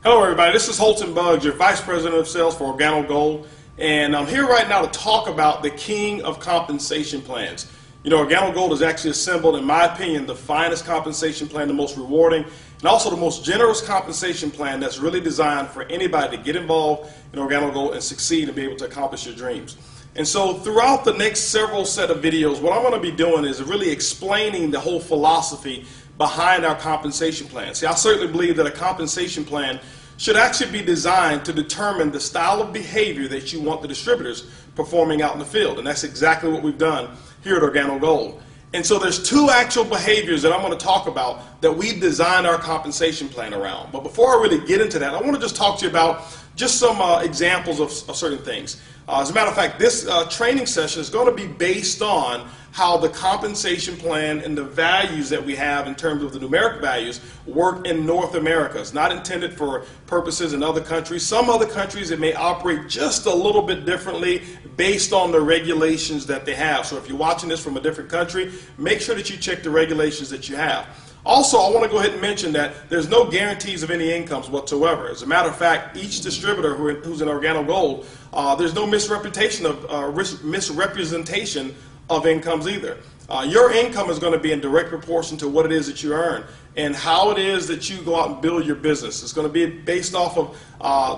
Hello everybody, this is Holton Buggs, your Vice President of Sales for Organo Gold, and I'm here right now to talk about the king of compensation plans. You know, Organo Gold has actually assembled, in my opinion, the finest compensation plan, the most rewarding, and also the most generous compensation plan that's really designed for anybody to get involved in Organo Gold and succeed and be able to accomplish your dreams. And so throughout the next several set of videos, what I'm going to be doing is really explaining the whole philosophy behind our compensation plan. See, I certainly believe that a compensation plan should actually be designed to determine the style of behavior that you want the distributors performing out in the field. And that's exactly what we've done here at Organo Gold. And so there's two actual behaviors that I'm going to talk about that we've designed our compensation plan around. But before I really get into that, I want to just talk to you about just some examples of certain things. As a matter of fact, this training session is going to be based on how the compensation plan and the values that we have in terms of the numeric values work in North America. It's not intended for purposes in other countries. Some other countries, it may operate just a little bit differently based on the regulations that they have. So if you're watching this from a different country, make sure that you check the regulations that you have. Also, I want to go ahead and mention that there's no guarantees of any incomes whatsoever. As a matter of fact, each distributor who's in Organo Gold, there's no misrepresentation of incomes either. Your income is going to be in direct proportion to what it is that you earn and how it is that you go out and build your business. It's going to be based off of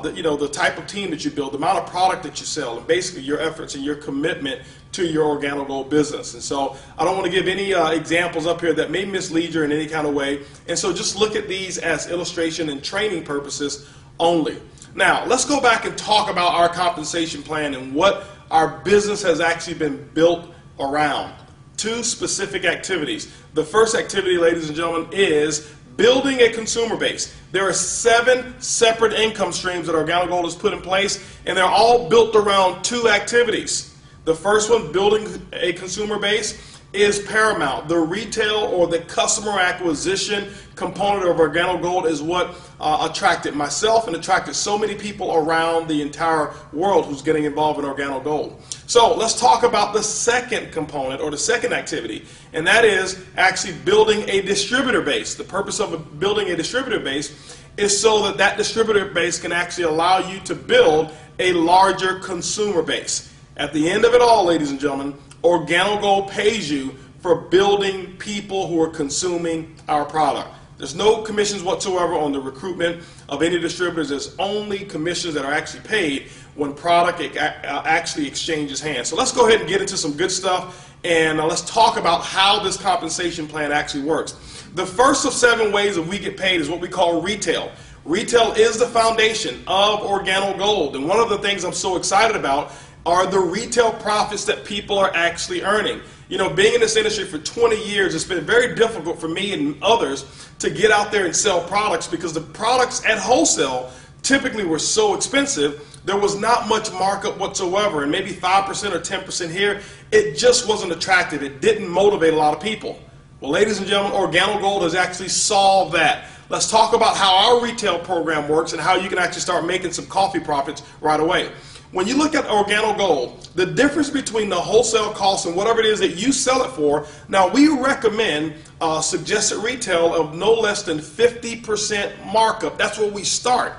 the type of team that you build, the amount of product that you sell, and basically your efforts and your commitment to your Organo Gold business. And so I don't want to give any examples up here that may mislead you in any kind of way. And so just look at these as illustration and training purposes only. Now, let's go back and talk about our compensation plan and what our business has actually been built around. Two specific activities. The first activity, ladies and gentlemen, is building a consumer base. There are 7 separate income streams that Organo Gold has put in place, and they're all built around 2 activities. The first one, building a consumer base, is paramount. The retail or the customer acquisition component of Organo Gold is what attracted myself and attracted so many people around the entire world who's getting involved in Organo Gold. So let's talk about the second component or the second activity, and that is actually building a distributor base. The purpose of building a distributor base is so that that distributor base can actually allow you to build a larger consumer base. At the end of it all, ladies and gentlemen, Organo Gold pays you for building people who are consuming our product. There's no commissions whatsoever on the recruitment of any distributors. There's only commissions that are actually paid when product actually exchanges hands. So let's go ahead and get into some good stuff, and let's talk about how this compensation plan actually works. The first of 7 ways that we get paid is what we call retail. Retail is the foundation of Organo Gold, and one of the things I'm so excited about are the retail profits that people are actually earning. You know, being in this industry for 20 years, it's been very difficult for me and others to get out there and sell products because the products at wholesale typically were so expensive, there was not much markup whatsoever, and maybe 5% or 10% here. It just wasn't attractive. It didn't motivate a lot of people. Well, ladies and gentlemen, Organo Gold has actually solved that. Let's talk about how our retail program works and how you can actually start making some coffee profits right away. When you look at Organo Gold, the difference between the wholesale cost and whatever it is that you sell it for, now we recommend suggested retail of no less than 50% markup. That's where we start.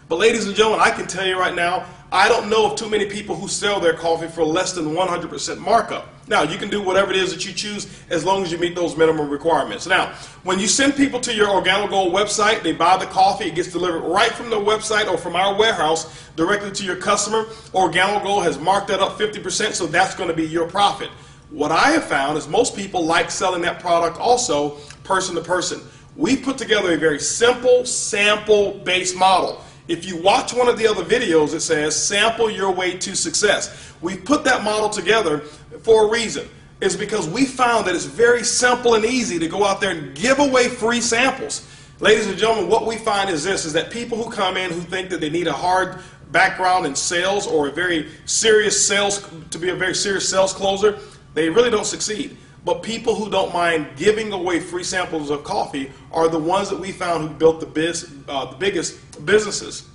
But ladies and gentlemen, I can tell you right now, I don't know of too many people who sell their coffee for less than 100% markup. Now, you can do whatever it is that you choose as long as you meet those minimum requirements. Now, when you send people to your Organo Gold website, they buy the coffee, it gets delivered right from the website or from our warehouse directly to your customer. Organo Gold has marked that up 50%, so that's going to be your profit. What I have found is most people like selling that product also person to person. We put together a very simple sample-based model. If you watch one of the other videos, it says sample your way to success. We put that model together for a reason. It's because we found that it's very simple and easy to go out there and give away free samples. Ladies and gentlemen, what we find is this, is that people who come in who think that they need a hard background in sales or a very serious sales, to be a very serious sales closer, they really don't succeed. But people who don't mind giving away free samples of coffee are the ones that we found who built the biggest businesses.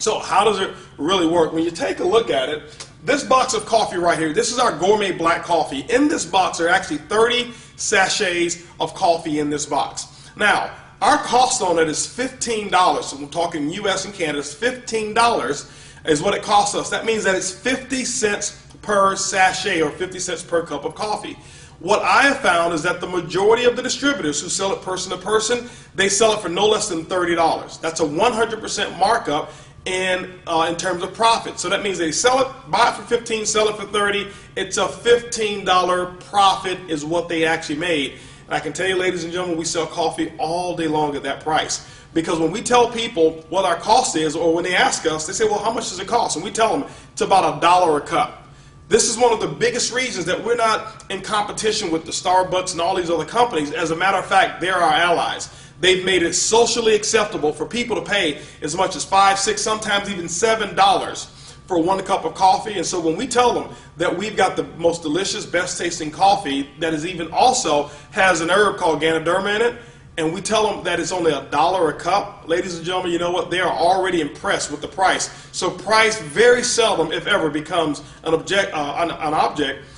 So how does it really work? When you take a look at it, this box of coffee right here, this is our gourmet black coffee. In this box are actually 30 sachets of coffee in this box. Now, our cost on it is $15. So we're talking US and Canada, it's $15 is what it costs us. That means that it's 50 cents per sachet or 50 cents per cup of coffee. What I have found is that the majority of the distributors who sell it person to person, they sell it for no less than $30. That's a 100% markup in terms of profit. So that means they sell it, buy it for 15, sell it for 30. It's a $15 profit is what they actually made. And I can tell you, ladies and gentlemen, we sell coffee all day long at that price. Because when we tell people what our cost is, or when they ask us, they say, well, how much does it cost? And we tell them it's about $1 a cup. This is one of the biggest reasons that we're not in competition with the Starbucks and all these other companies. As a matter of fact, they're our allies. They've made it socially acceptable for people to pay as much as $5, $6, sometimes even $7 for 1 cup of coffee. And so when we tell them that we've got the most delicious, best tasting coffee that is even also has an herb called Ganoderma in it, and we tell them that it's only $1 a cup, ladies and gentlemen, you know what? They are already impressed with the price. So price very seldom, if ever, becomes an object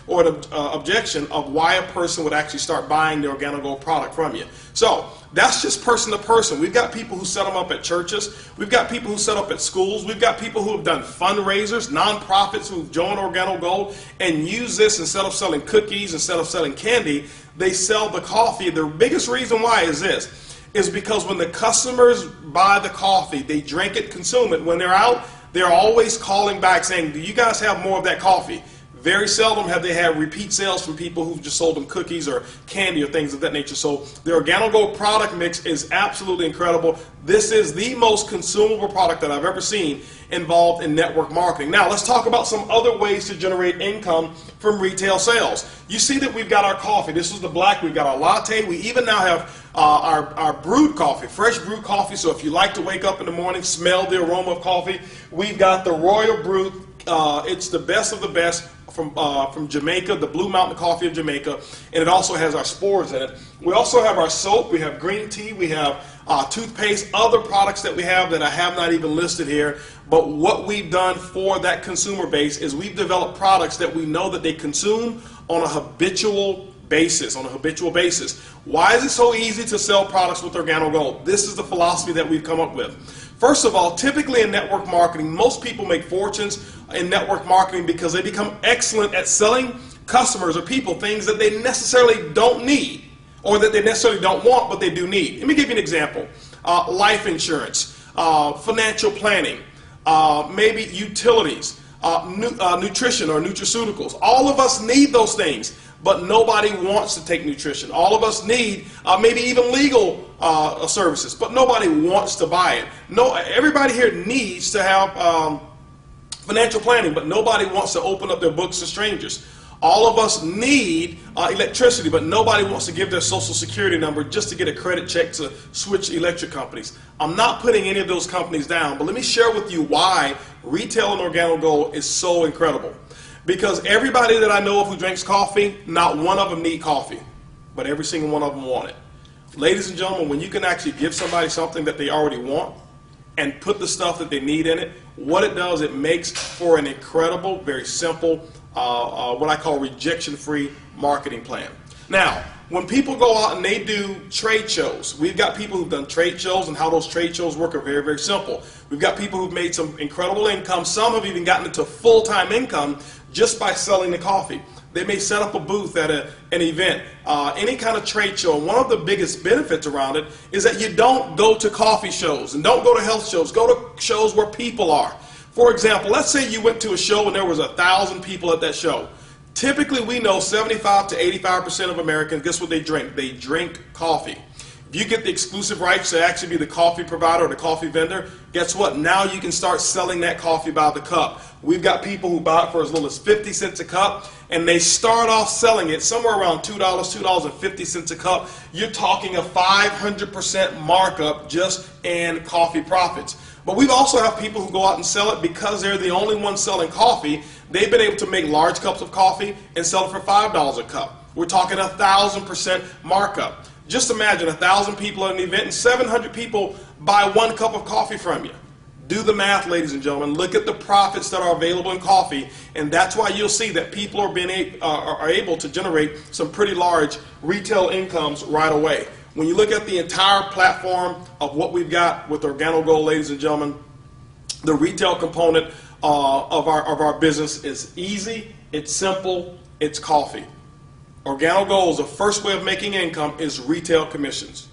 or an objection of why a person would actually start buying the Organo Gold product from you. So that's just person to person. We've got people who set them up at churches. We've got people who set up at schools. We've got people who have done fundraisers, nonprofits who've joined Organo Gold and use this instead of selling cookies, instead of selling candy. They sell the coffee. The biggest reason why is this, is because when the customers buy the coffee, they drink it, consume it. When they're out, they're always calling back saying, do you guys have more of that coffee? Very seldom have they had repeat sales from people who've just sold them cookies or candy or things of that nature. So the Organo Gold product mix is absolutely incredible. This is the most consumable product that I've ever seen involved in network marketing. Now let's talk about some other ways to generate income from retail sales. You see that we've got our coffee. This is the black. We've got our latte. We even now have our brewed coffee, fresh brewed coffee. So if you like to wake up in the morning, smell the aroma of coffee, we've got the Royal Brew. It's the best of the best from Jamaica, the Blue Mountain Coffee of Jamaica, and it also has our spores in it. We also have our soap, we have green tea, we have toothpaste, other products that we have that I have not even listed here. But what we've done for that consumer base is we've developed products that we know that they consume on a habitual basis, Why is it so easy to sell products with Organo Gold? This is the philosophy that we've come up with. First of all, typically in network marketing, most people make fortunes in network marketing because they become excellent at selling customers or people things that they necessarily don't need or that they necessarily don't want, but they do need. Let me give you an example. Life insurance, financial planning, maybe utilities, nutrition or nutraceuticals. All of us need those things, but nobody wants to take nutrition. All of us need maybe even legal services, but nobody wants to buy it. No, everybody here needs to have financial planning, but nobody wants to open up their books to strangers. All of us need electricity, but nobody wants to give their social security number just to get a credit check to switch electric companies. I'm not putting any of those companies down, but let me share with you why retail and Organo Gold is so incredible. Because everybody that I know of who drinks coffee, not one of them need coffee, but every single one of them want it. Ladies and gentlemen, when you can actually give somebody something that they already want and put the stuff that they need in it, what it does, it makes for an incredible, very simple, what I call rejection-free marketing plan. Now, when people go out and they do trade shows, we've got people who've done trade shows, and how those trade shows work are very, very simple. We've got people who've made some incredible income. Some have even gotten into full-time income just by selling the coffee. They may set up a booth at an event, any kind of trade show. And one of the biggest benefits around it is that you don't go to coffee shows and don't go to health shows. Go to shows where people are. For example, let's say you went to a show and there was 1,000 people at that show. Typically, we know 75 to 85% of Americans, guess what they drink? They drink coffee. If you get the exclusive rights to actually be the coffee provider or the coffee vendor, guess what? Now you can start selling that coffee by the cup. We've got people who buy it for as little as 50 cents a cup, and they start off selling it somewhere around $2, $2.50 a cup. You're talking a 500% markup just in coffee profits. But we also have people who go out and sell it because they're the only ones selling coffee. They've been able to make large cups of coffee and sell it for $5 a cup. We're talking 1,000% markup. Just imagine 1,000 people at an event and 700 people buy 1 cup of coffee from you. Do the math, ladies and gentlemen. Look at the profits that are available in coffee, and that's why you'll see that people are able to generate some pretty large retail incomes right away. When you look at the entire platform of what we've got with Organo Gold, ladies and gentlemen, the retail component of our business is easy, it's simple, it's coffee. Organo Gold's the first way of making income is retail commissions.